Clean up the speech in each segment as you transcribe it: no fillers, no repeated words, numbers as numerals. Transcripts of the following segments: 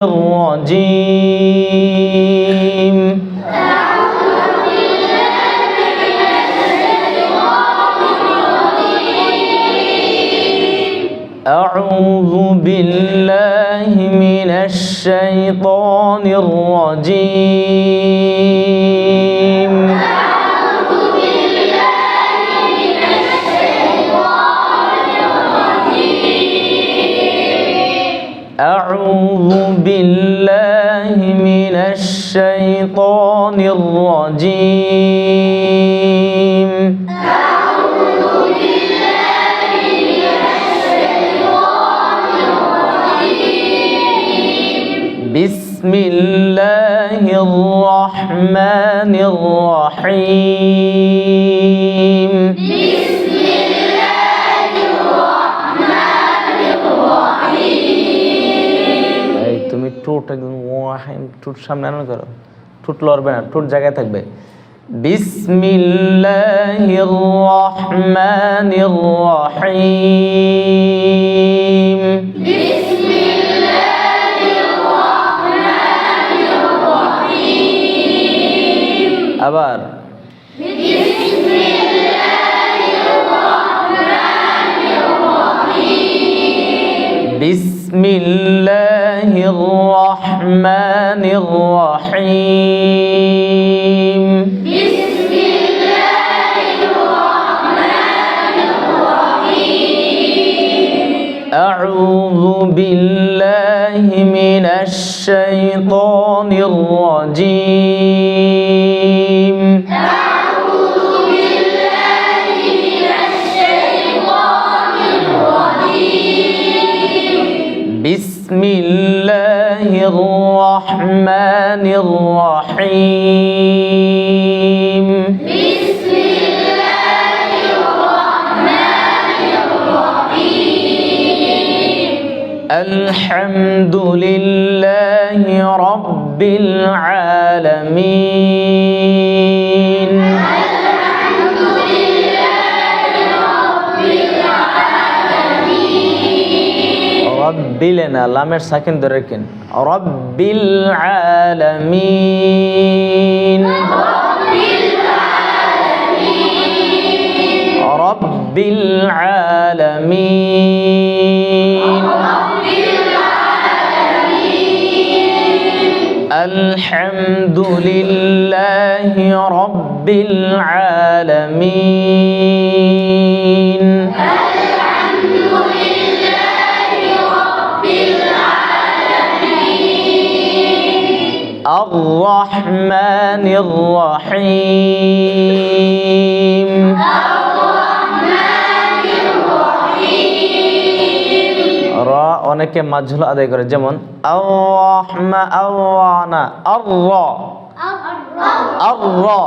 الرجيم أعوذ بالله من الشيطان الرجيم أعوذ بالله من الشيطان الرجيم بسم الله الرحمن الرحيم তুমি ঠোঁট একদম ঠোঁট সামনে আনা করো, ঠোঁট লড়বে না, ঠোঁট জায়গায় থাকবে। বিসমিল্লাহির রহমানির রহিম আবার বিসমিল্লাহির রহমানির রহিম আউযু বিল্লাহি মিনাশ শাইতানির রাজীম বিসমিল্লাহির রহমানির রহিম আলহামদুলিল্লাহি রাব্বিল আলামিন রব্বিলেনা লামের সাকিন ধরে রাখেন রব্বিল আলামিন রব্বিল আলামিন আলহামদুলিল্লাহি রাব্বিল আলামিন الرحمن الرحيم রা অনেকে মাজহুল আদায় করে, যেমন আর-রাহমা আর-রানা আর-রা আর-রা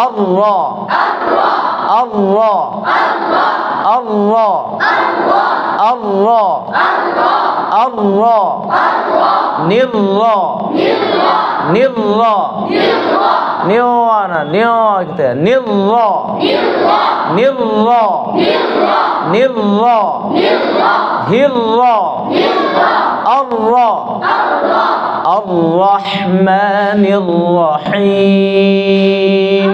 আর-রা আর-রা আর-রা আর-রা আর-রা নির-রা নির-রা নিওয়ানা নিওয়া কিতে নির-রা নির-রা নির-রা হির-রা আর-রা আর-রাহমানির রহিম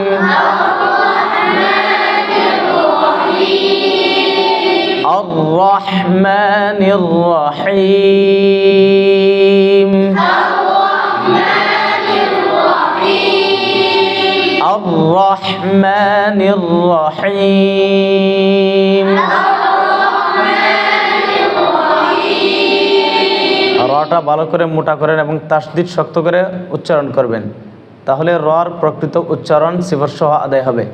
الرحمن الرحيم الرحمن الرحيم রাটা ভালো করে মোটা করেন এবং তাসদীদ শক্ত করে উচ্চারণ করবেন, তাহলে রার প্রকৃত উচ্চারণ সিফর সহ আদায় হবে।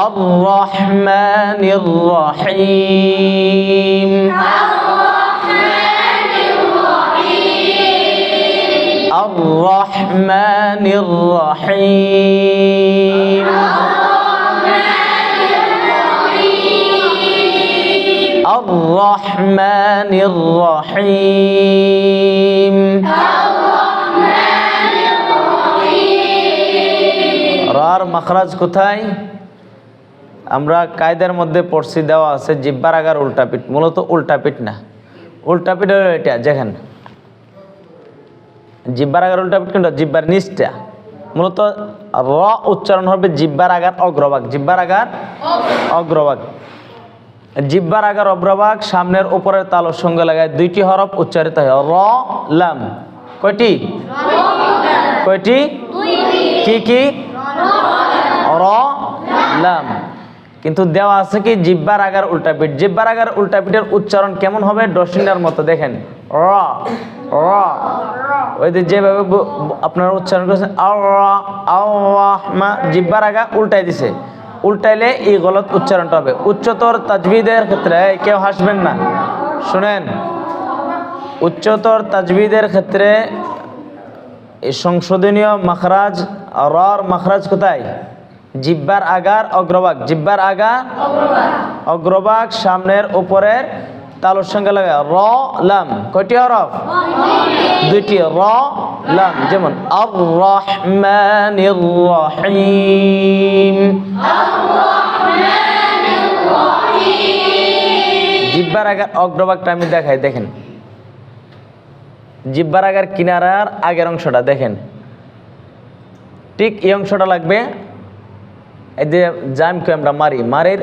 الرحمن الرحيم الرحمن الرحيم الرحمن الرحيم রার মাখরাজ কোথায়? আমরা কায়দার মধ্যে পড়ছি, দেওয়া আছে জিহ্বার আগার উল্টা পিঠ, মূলত উল্টা পিঠ না, উল্টা পিঠ হলো এটা, দেখেন জিহ্বার আগার উল্টা পিঠ কোনটা? জিহ্বার নিচটা। মূলত র উচ্চারণ হবে জিহ্বার আগার অগ্রভাগ, জিহ্বার আগার অগ্রভাগ। জিহ্বার আগার অগ্রভাগ সামনের উপরের তালুর সঙ্গে লাগায় দুইটি হরফ উচ্চারিত হয়, র লাম। কয়টি? কয়টি? কি কি? র লাম। কিন্তু দেওয়া আছে কি জিহ্বার আগার উল্টা পিঠ। জিহ্বার আগার উল্টা পিঠের উচ্চারণ কেমন হবে? ডসিন্ডার মতো। দেখেন র র, ওই যে যেভাবে আপনারা উচ্চারণ করেছেন জিহ্বার আগা উল্টাই দিছে, উল্টাইলে এই গলত উচ্চারণটা হবে। উচ্চতর তাজবিদের ক্ষেত্রে কেউ হাসবেন না, শুনেন। উচ্চতর তাজবিদের ক্ষেত্রে এই সংশোধনীয় মাখরাজ, রর মাখরাজ কোথায়? জিহ্বার আগার অগ্রভাগ, জিহ্বার আগা অগ্রভাগ সামনের উপরের তালুর সঙ্গে লাগে র লাম। কয়টি হরফ? দুইটি, র লাম। যেমন আর রহমানির রহিম। জিহ্বার আগার অগ্রভাগটা আমি দেখাই, দেখেন। জিহ্বার আগার কিনারার আগের অংশটা দেখেন, ঠিক এই অংশটা লাগবে। এই যে জামকে আমরা মারির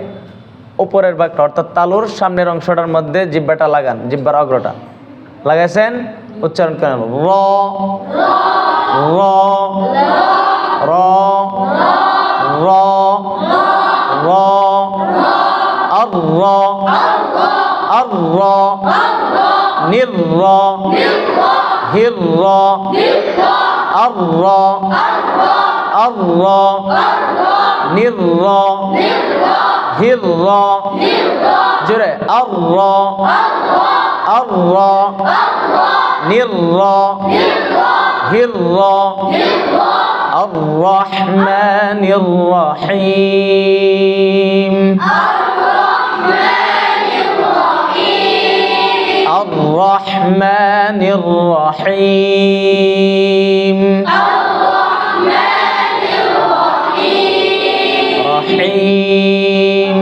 উপরের ভাগটা, অর্থাৎ তালুর সামনের অংশটার মধ্যে জিহ্বাটা লাগান, জিহ্বার অগ্রটা লাগাইছেন, উচ্চারণ করেন র র র র র আর র আর র নির র হির র আর র আর র নির র হির র, জোরে আর র আর র নির র হির র। আর রহমানির রহিম। আর রহমানির রহিম। রহিম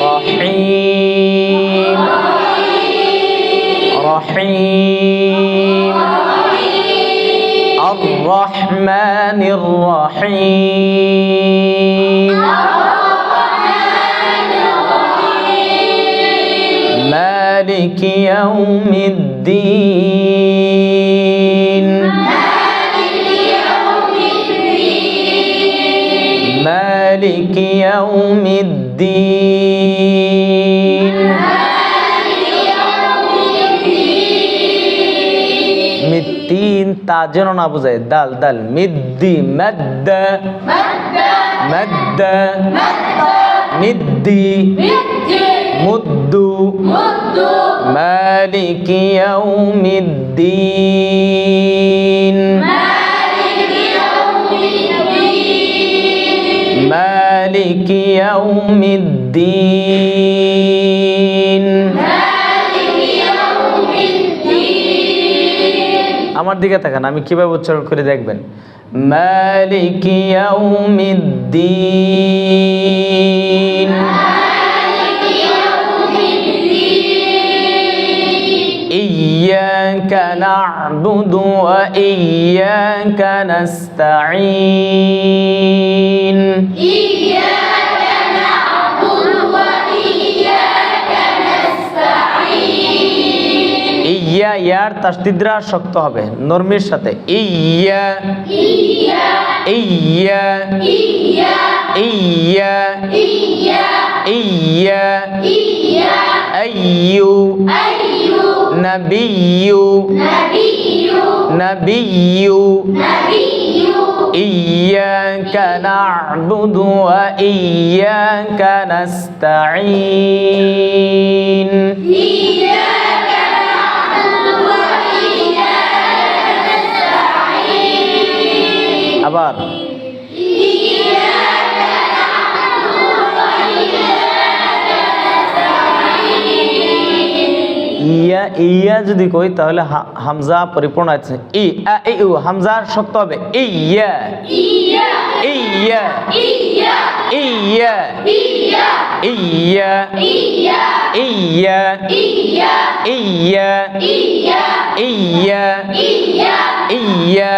রহিম রহিম। আর রহমানির রহিম। মালিকি ইয়াউমিদ্দিন। মালিকি ইয়াউমিদ্দিন। মিদ্দিন তা যেন না বোঝায়, দাল দাল মিদ্দি মদ্দ মদ্দ মিদ্দি মুদ্দু। মালিকি ইয়াউমিদ্দিন। মালিকি ইয়াউমিদ্দিন। আমার দিকে তাকান, আমি কিভাবে উচ্চারণ করে দেখবেন। মালিকি ইয়াউমিদ্দিন। ইয়্যাকা না'বুদু ওয়া ইয়্যাকা নাস্তাঈন। ইয়্যাকা না'বুদু ওয়া ইয়্যাকা নাস্তাঈন। ইয়া ইয়ার তাসদীদরা শক্ত হবে নরমির সাথে। ইয়া ইয়া ইয়া ইয়া ইয়া ইয়া ইয়া ইয়া আইয়ু আইয়ু নাবিয়্যু নাবিয়্যু নাবিয়্যু নাবিয়্যু। ইয়্যাকা না'বুদু ওয়া ইয়্যাকা নাস্তাঈন। ইয়্যাকা না'বুদু ওয়া ইয়্যাকা নাস্তাঈন। আবার ইয়া ইয়া যদি কই তাহলে হামজা পরিপূর্ণ আছে। ই আ ই উ হামজা শক্ত হবে। ইয়া ইয়া ইয়া ইয়া ইয়া ইয়া ইয়া ইয়া ইয়া ইয়া ইয়া ইয়া ইয়া ইয়া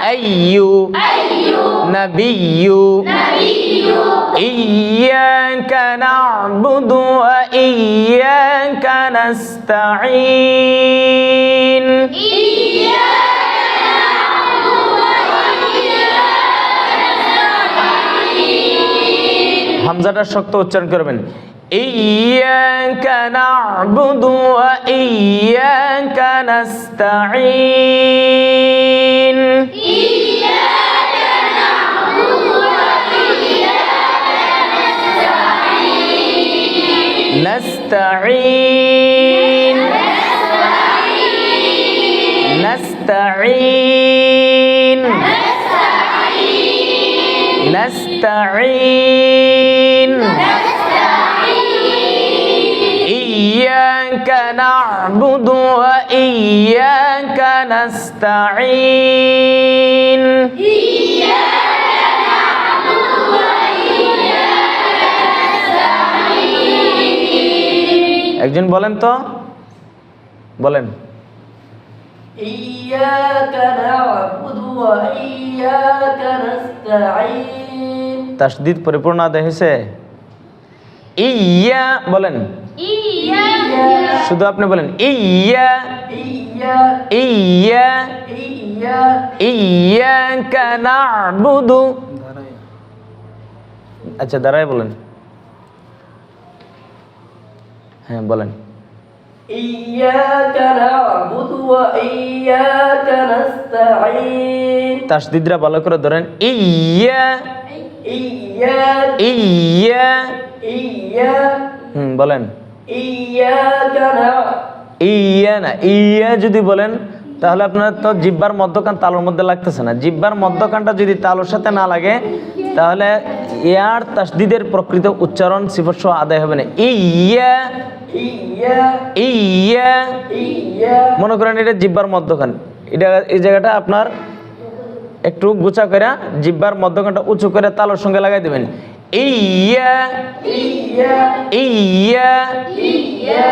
আইয়ু নাবিয়্যু ইয়্যাকা না'বুদু ওয়া ইয়্যাকা নাস্তাঈন হামজাটা শক্ত উচ্চারণ করবেন ইয়্যাকা না'বুদু ওয়া ইয়্যাকা নাস্তাঈন نستعين نستعين نستعين إياك نعبد وإياك نستعين একজন বলেন তো বলেন ইয়্যাকা না'বুদু ওয়া ইয়্যাকা নাস্তাঈন তাসদীদ পরিপূর্ণ আদায় হয়েছে ইয়া বলেন ইয়্যা শুধু আপনি বলেন ইয়া ইয়্যা ইয়া ইয়্যা ইয়্যাকা না'বুদু আচ্ছা দাঁড়ায় বলেন হ্যাঁ বলেন ইয়্যাকা না'বুদু ওয়া ইয়্যাকা নাস্তাঈন তাসদীদরা ভালো করে ধরেন ইয়া ইয়্যা ইয়া ইয়্যা বলেন ইয়্যাকা ইয়া না ইয়া যদি বলেন তাহলে আপনার তো জিহ্বার মধ্যখান তালুর মধ্যে লাগতেছে না জিহ্বার মধ্যখানটা যদি তালুর সাথে না লাগে তাহলে ইয়ার তাসদীদের প্রকৃত উচ্চারণ সিফত সহ আদায় হবে না ইয়া ইয়্যা ইয়া ইয়্যা মনে করেন এটা জিহ্বার মধ্যখান এটা এই জায়গাটা আপনার একটু গুছা করে জিহ্বার মধ্যখানটা উঁচু করে তালুর সঙ্গে লাগাই দেবেন ইয়া ইয়্যা ইয়া ইয়্যা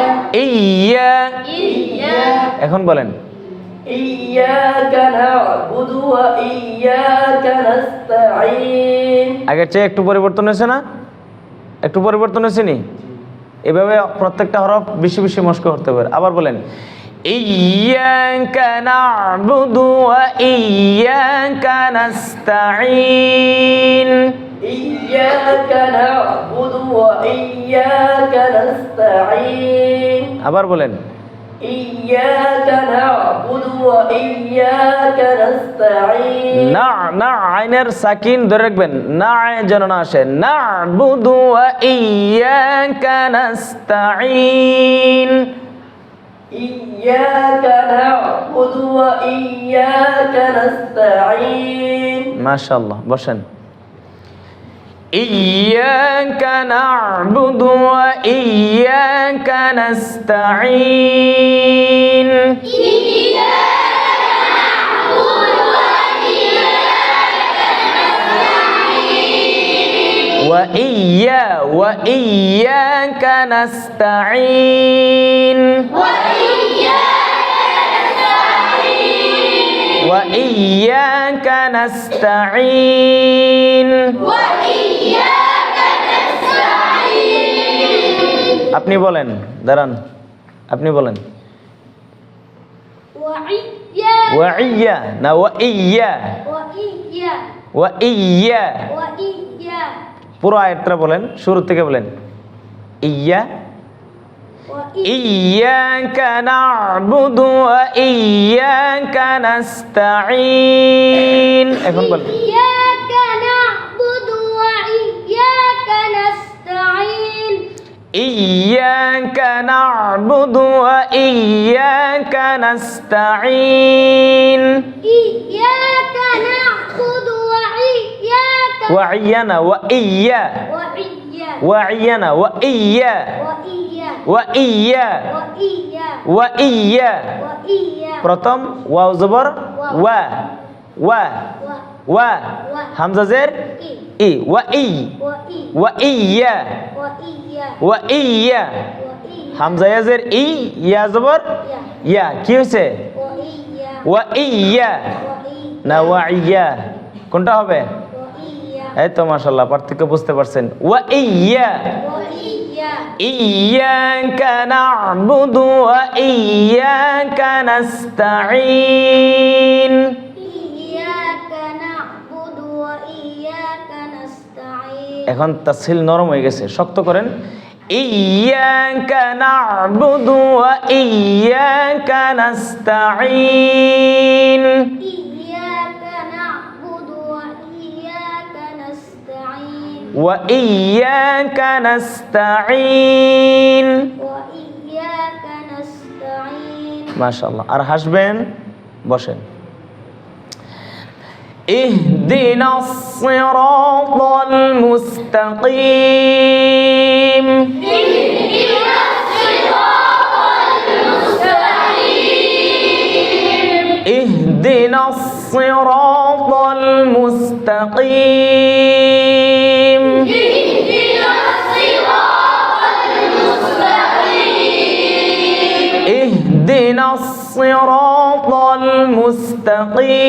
ইয়া ইয়্যা এখন বলেন ইয়্যাকা না'বুদু ওয়া ইয়্যাকা নাস্তাঈন আগের চেয়ে একটু পরিবর্তন হয়েছে না একটু পরিবর্তন হয়েছে নি এভাবে প্রত্যেকটা হরফ বেশি বেশি মস্ক করতে পারে আবার বলেন ইয়্যাকা না'বুদু ওয়া ইয়্যাকা নাস্তাঈন ইয়্যাকা না'বুদু ওয়া ইয়্যাকা নাস্তাঈন আবার বলেন ইয়্যাকা না'বুদু ওয়া ইয়্যাকা নাস্তাঈন না না আইনের সাকিন ধরে রাখবেন না যেন না আসে না'বুদু ওয়া ইয়্যাকা নাস্তাঈন ইয়্যাকা না'বুদু ওয়া ইয়্যাকা নাস্তাঈন মাশাআল্লাহ বসেন ইয়্যাকা না'বুদু ওয়া ইয়্যাকা নাস্তাঈন وإياك نستعين وإياك نستعين আপনি বলেন দাঁড়ান আপনি বলেন ওয়াইয়া না ওয়াইয়া ওয়াইয়া পুরো আয়াতটা বলেন শুরু থেকে বলেন ইয়া ইয়্যাকা না'বুদু ওয়া ইয়্যাকা নাস্তাঈন এখন বলেন ইয়্যাকা না'বুদু ওয়া ইয়্যাকা নাস্তাঈন ইয়্যাকা না'বুদু ওয়া ইয়্যাকা নাস্তাঈন ইয়্যাকা না'বুদু ওয়া ইয়্যাকা ওয়া ইয়্যানা ওয়া ইয়্যা ওয়া ইয়্যা ওয়া ইয়্যানা ওয়া ইয়্যা ওয়া ইয়্যা ওয়া ইয়্যা ওয়া ইয়্যা ওয়া ইয়্যা ওয়া ইয়্যা প্রথম ওয়াও জবর ওয়া ওয়া ওয়া হামজা জের ই ওয়া ই ওয়া ই ওয়া ইয়্যা ওয়া ইয়্যা ওয়া ইয়্যা হামজা ইয়াজের ই, ইয়া জবর ইয়া, কি হয়েছে? ওয়া ইয়া না ওয়া ইয়া, কোনটা হবে? এই তো মাশাআল্লাহ পার্থক্য বুঝতে পারছেন। ওয়া ইয়া, ইয়াকা না'বুদু ওয়া ইয়াকা নাস্তাঈন। এখন তাসহিল নরম হয়ে গেছে, শক্ত করেন। ইয়াকা না'বুদু ওয়া ইয়াকা নাস্তাঈন। ওয়া ইয়াকা নাস্তাঈন। মাশাআল্লাহ। আর হাসবেন, বসেন। ইহদিনাস সিরাতাল মুস্তাকিম। ইহদিনাস সিরাতাল মুস্তাকিম। ইহদিনাস সিরাতাল মুস্তাকিম। ইহদিনাস সিরাতাল মুস্তাকিম।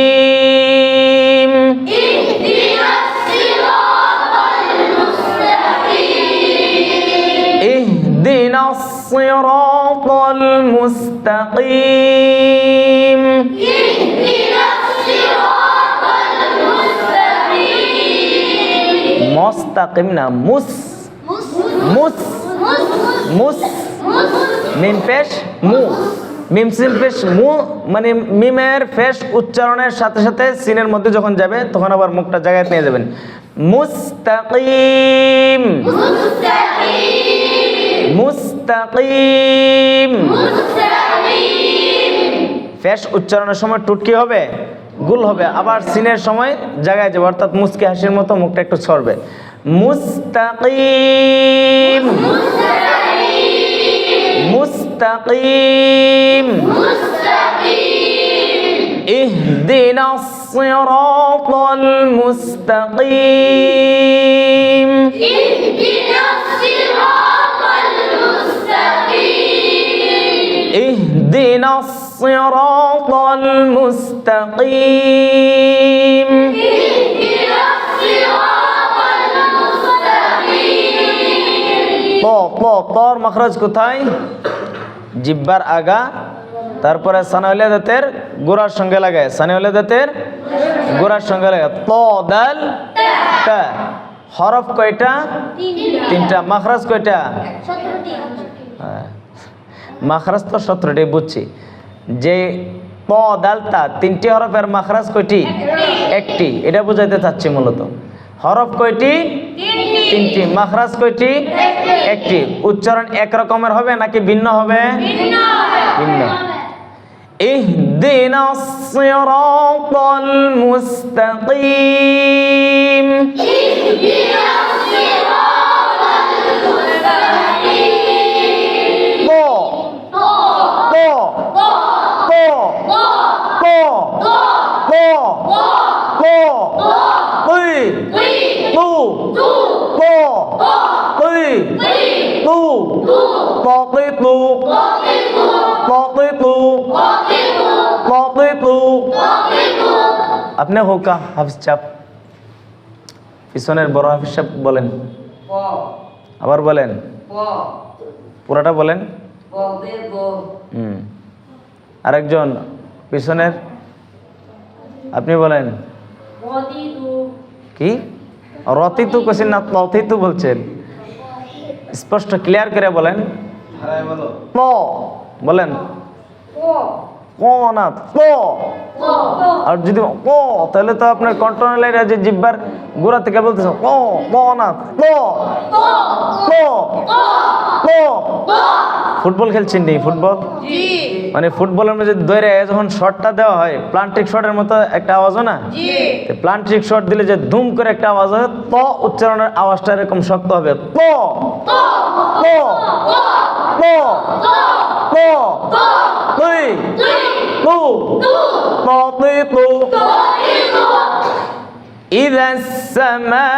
মুস্তাকিম না, মুস মুস মুস, মিম পেশ মু, মিম সিন পেশ মু, মানে মিমের পেশ উচ্চারণের সাথে সাথে সিনের মধ্যে যখন যাবে তখন আবার মুখটা জায়গায় নিয়ে যাবেন। মুস্তাকিম, মুস্তাকিম। পেশ উচ্চারণের সময় টুটকি হবে, গুল হবে, আবার সিনের সময় জায়গায় যাবে, অর্থাৎ মুস্কি হাসির মতো মুখটা একটু ছড়বে। মুস্তাকিম, মুস্তাকিম। ইহদিনাস সিরাতাল মুস্তাকিম। ইহদিনাস সিরাতাল মুস্তাকিম। তোর মাখরাজ কোথায়? জিহ্বার আগা, তারপরে সানাউলিয়া দাঁতের গোড়ার সঙ্গে লাগায়, সানাউলিয়া দাঁতের গোড়ার সঙ্গে লাগায়। ত দাল তা। হরফ কয়টা? তিনটা। মাখরাজ কয়টা? মাখরাজ তো 17টি বুঝছি। যে ত দাল তা তিনটি হরফের মাখরাজ কয়টি? একটি। এটা বুঝাইতে চাচ্ছি মূলত। হরফ কয়টি? তিনটি। মাখরাজ কয়টি? একটি। উচ্চারণ এক রকমের হবে নাকি ভিন্ন হবে? ভিন্ন। ইহদিনাস সিরাতাল মুস্তাকিম। আপনি হোকা হাফিজ চাপ, পিছনের বড় হাফিজ সাহেব বলেন, আবার বলেন, পুরাটা বলেন। আরেকজন পিছনের, আপনি বলেন। কি রতিতু কোশ্চেন না ততিতু বলছেন? স্পষ্ট ক্লিয়ার করে বলেন। প বলেন, ক না প। আর যদি ক তাহলে তো আপনার কন্ট্রোলের যে জিহ্বার গোড়া থেকে বলতেছেন ক, ক না প, প, প। ফুটবল খেলছেন নি? ফুটবল মানে ফুটবলের মধ্যে দৌড়ে যখন শটটা দেওয়া হয় প্লান্টিক শটের মতো একটা আওয়াজ হয় না? প্লান্টিক শট দিলে যে ধুম করে একটা আওয়াজ হয়, প উচ্চারণের আওয়াজটা এরকম শক্ত হবে। প, প, প, প, তুই, তু, তু, তু। ইযাস সামাউ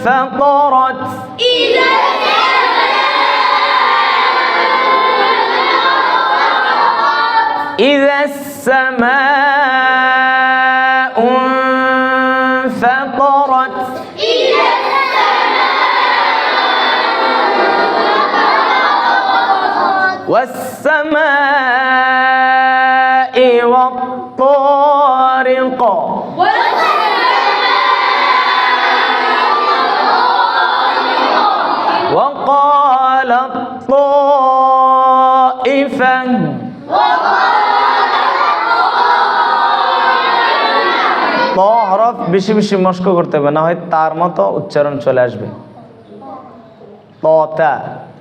ফাতারাত। إذا السماء انفطرت والسماء والطارق وقالت طائفة ত হরফ বেশি বেশি মস্ক করতে হবে, না হয় তার মতো উচ্চারণ চলে আসবে। ততা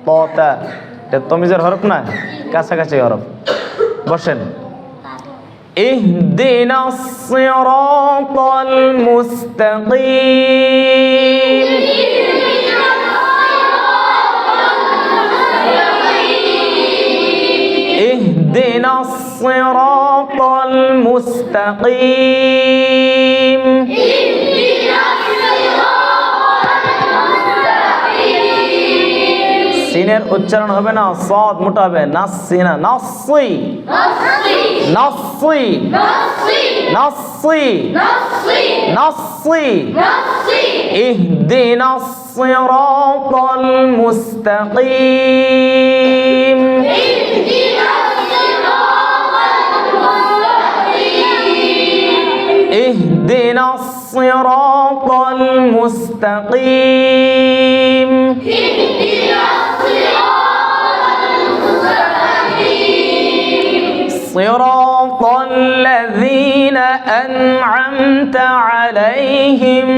ততা এটা তমিজের হরফ না, কাছাকাছি হরফ। বসেন। ইহদিনাস সিরাতাল মুস্তাকিম ইহদিনাস সিরাতাল মুস্তাকিম সিনের উচ্চারণ হবে না, সদ মোটা হবে, নাসি না, নাসি নাসি নাসি নাসি ইহদিনাস সিরাতাল মুস্তাকিম ইহদিনাস সিরাতাল মুস্তাকিম صراط الذين أنعمت عليهم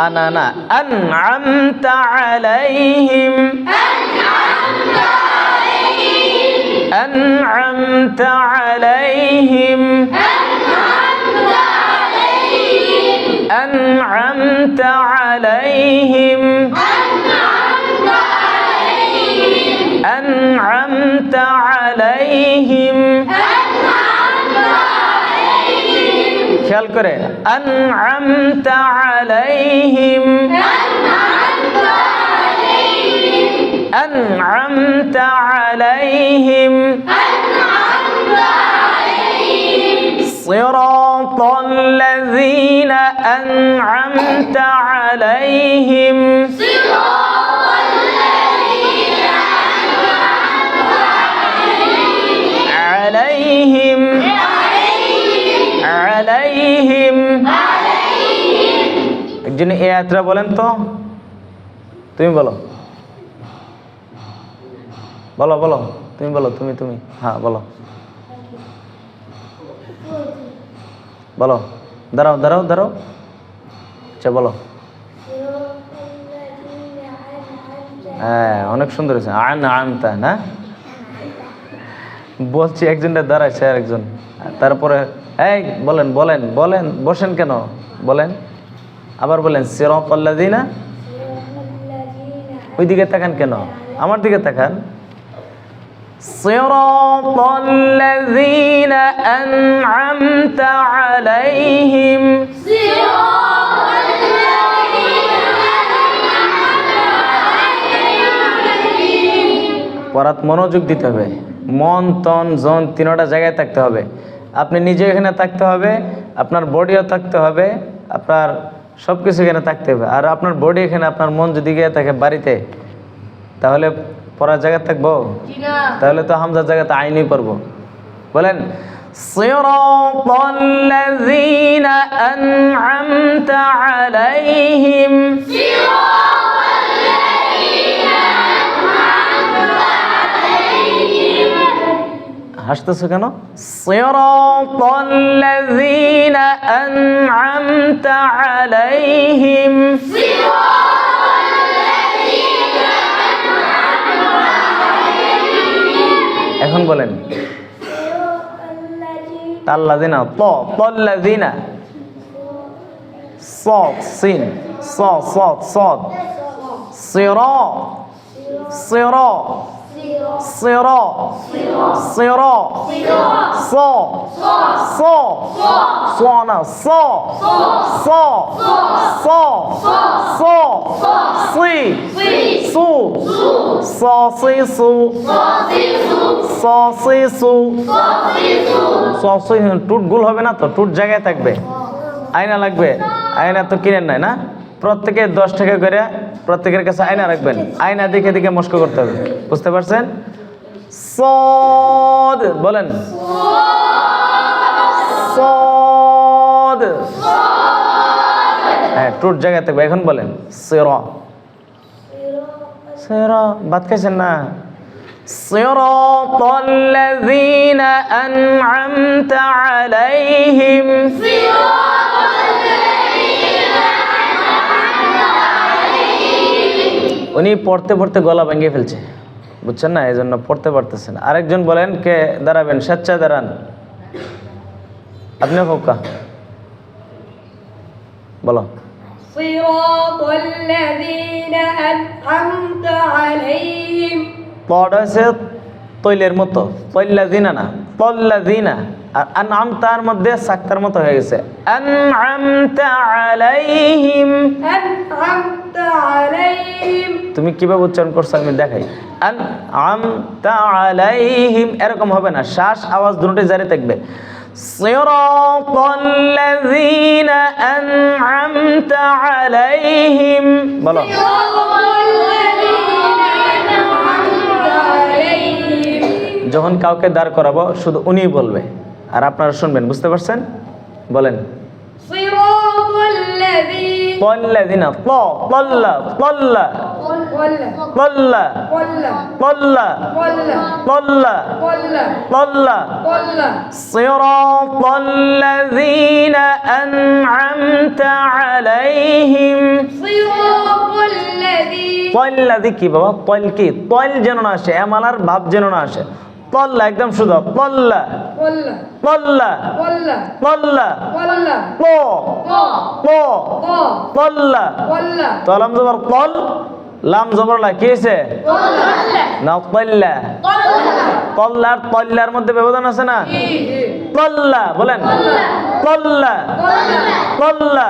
أنا أنعمت عليهم أنعمت عليهم أنعمت عليهم أنعمت عليهم খেয়াল করে أنعمت عليهم أنعمت عليهم صراط الذين أنعمت عليهم عليهم عليهم একজন এই আয়াতটা বলেন তো, তুমি বলো বলো বলো তুমি বলো, তুমি হ্যাঁ বলো বলো, দাঁড়াও দাঁড়াও দাঁড়াও, আচ্ছা বলো। হ্যাঁ অনেক সুন্দর হয়েছে, আনআমতা না বলছি, একজনটা দাঁড়াইছে আর একজন, তারপরে এই বলেন বলেন বলেন, বসেন কেন বলেন, আবার বলেন সিরাতাল্লাযিনা, ওই দিকে তাকান কেন, আমার দিকে তাকান। সিরাতাল্লাযিনা আন'আমতা আলাইহিম পড়াত মনোযোগ দিতে হবে, মন তন জন তিনটা জায়গায় থাকতে হবে। আপনি নিজে এখানে থাকতে হবে, আপনার বডিও থাকতে হবে, আপনার সব কিছু এখানে থাকতে হবে। আর আপনার বডি এখানে, আপনার মন যদি গিয়ে থাকে বাড়িতে, তাহলে পড়ার জায়গা থাকবো? তাহলে তো হামজার জায়গাতে আইনই পড়বো। বলেন সিরাতাল্লাযিনা আন'আমতা আলাইহিম, হাসতেছো কেন? সিরাতাল্লাযিনা আন'আমতা আলাইহিম, এখন বলেন তাল্লাযিনা, তাল্লাযিনা, সাদ সিন, সাদ সিরা সিরা সিরা সিরা সা সানা সা সি সু সসি সু সসি সু সসি টুট গুল হবে না তো, টুট জায়গায় থাকবে। আয়না লাগবে, আয়না তো কিনেন নাই না, প্রত্যেকে 10 টাকা করে প্রত্যেকের কাছে আয়না রাখবেন, আয়না দেখে দেখে মস্ক করতে হবে, বুঝতে পারছেন? সদ বলেন, সদ, হ্যাঁ টুট জায়গায় থাকবে। এখন বলেন সিরা, সিরা ভাত খাইছেন না? সিরাতাল্লাযীনা আন'আমতা আলাইহিম, উনি পড়তে পড়তে গলা ভেঙে ফেলছে, বুঝছেন না, এই জন্য পড়তে পারতেছেন। আরেকজন বলেন, কে দাঁড়াবেন? স্বেচ্ছায় দাঁড়ান, আপনি ফোকা বলো। সিরাতাল্লাযীনা আন'আমতা আলাইহিম, পড় হয়েছে তৈলের মতো, তৈল্লাযীনা না, তল্লাযীনা। আর আন'আমতার মধ্যে সাক্তার মতো হয়ে গেছে, আন'আমতা আলাইহিম। আন'আমতা আলাইহিম, তুমি কিভাবে উচ্চারণ করছো আমি দেখাই। আন'আমতা আলাইহিম এরকম হবে না, শ্বাস আওয়াজ দুটোই জারি থাকবে। সিরাতাল্লাযীনা আন'আমতা আলাইহিম বলো। যখন কাউকে দাঁড় করাবো শুধু উনিই বলবে আর আপনারা শুনবেন, বুঝতে পারছেন? বলেন তল্লাযীনা, ত তল্লা তল্লা তল্লা তল্লা তল্লা তল্লা, সিরাতাল্লাযীনা আন'আমতা আলাইহিম। তল্লাযী কি বাবা? তল কি? তল যেন না আসে, এমালার ভাব যেন না আসে, তল্লা একদম শুধু তল্লা তল্লা তল্লা ত ত তল্লা। তলাম জবর তল, লাম জবর লা, কি হয়েছে? না তল্লা। তল্লার তল্লার মধ্যে ব্যবধান আছে না? তল্লা বলেন, তল্লা তল্লা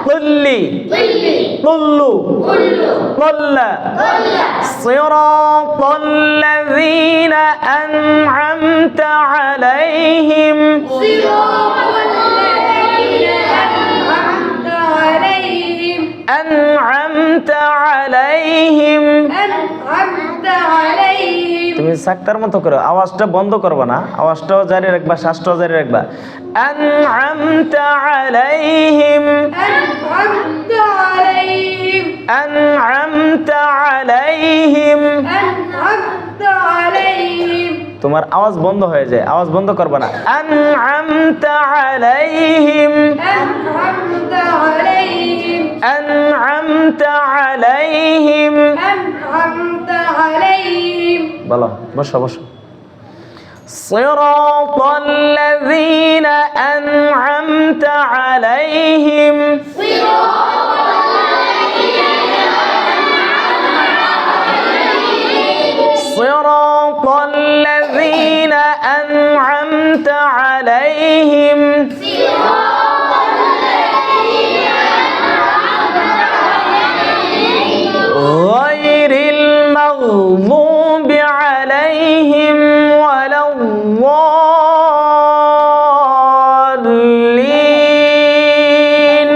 তল্লি তুল্লু তল্লা। সিরাতাল্লাযীনা আন'আমতা আলাইহিম, আন'আমতা আলাইহিম। তুমি সাক্তার মতো করো, আওয়াজটা বন্ধ করবে না, আওয়াজটাও জারি রাখবা, শ্বাসটাও জারি রাখবা। আন'আমতা আলাইহিম, আন'আমতা আলাইহিম। তোমার আওয়াজ বন্ধ হয়ে যায়, আওয়াজ বন্ধ করবে না। আন'আমতা আলাইহিম, আন'আমতা আলাইহিম। বলো, বসো বসো। সিরাতাল্লাযীনা আন'আমতা আলাইহিম, সিরাতাল্লাযীনা আন'আমতা আলাইহিম। গায়রিল মাগযুবি আলাইহিম ওয়ালাদ-দাল্লিন।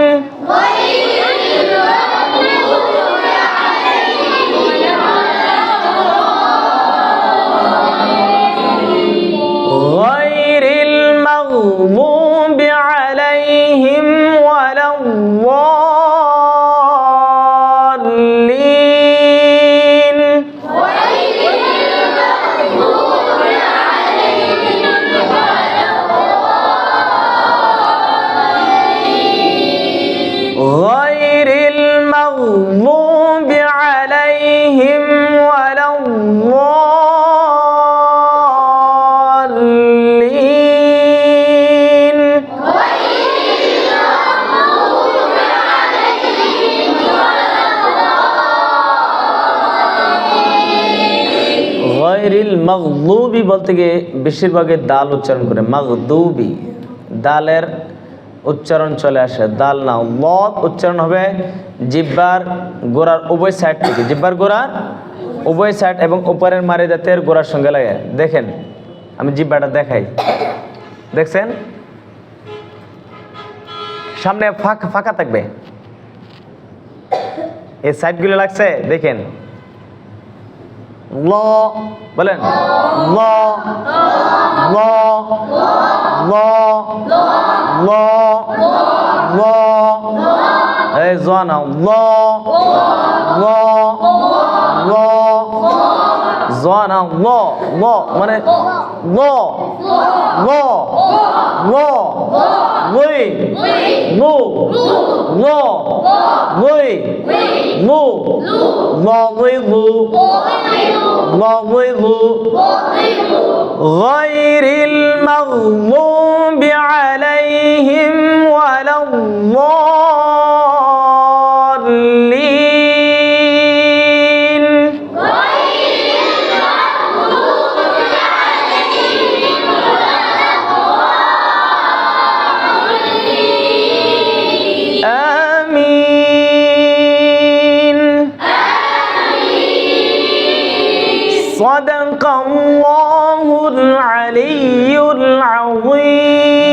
গায়রিল মাগযুবি আলাইহিম ওয়ালাদ-দাল্লিন। غير المغضوب عليهم ولا الضالين. غير المغضوب বলতে গিয়ে বেশিরভাগে দাল উচ্চারণ করে, মাগদুবি দালের উচ্চারণ চলে আসে, দাল না। ল উচ্চারণ হবে জিহ্বার গোড়ার উভয় সাইড থেকে, জিহ্বার গোড়ার উভয় সাইড এবং উপরের মারি দাঁতের গোড়ার সঙ্গে লাগে। দেখেন আমি জিহ্বাটা দেখাই, দেখছেন সামনে ফাঁকা ফাঁকা থাকবে, এই সাইডগুলো লাগছে দেখেন। ল বলেন, ল ল ল ল ল, এই জ নাও, ল ল ল, জ নাও, ল ল মানে ল ল ল, লই লু ল লই লু, ল লই লু ল লই লু। غير المغضوب عليهم ولا الضالين. آمين. صدق الله العلي العظيم.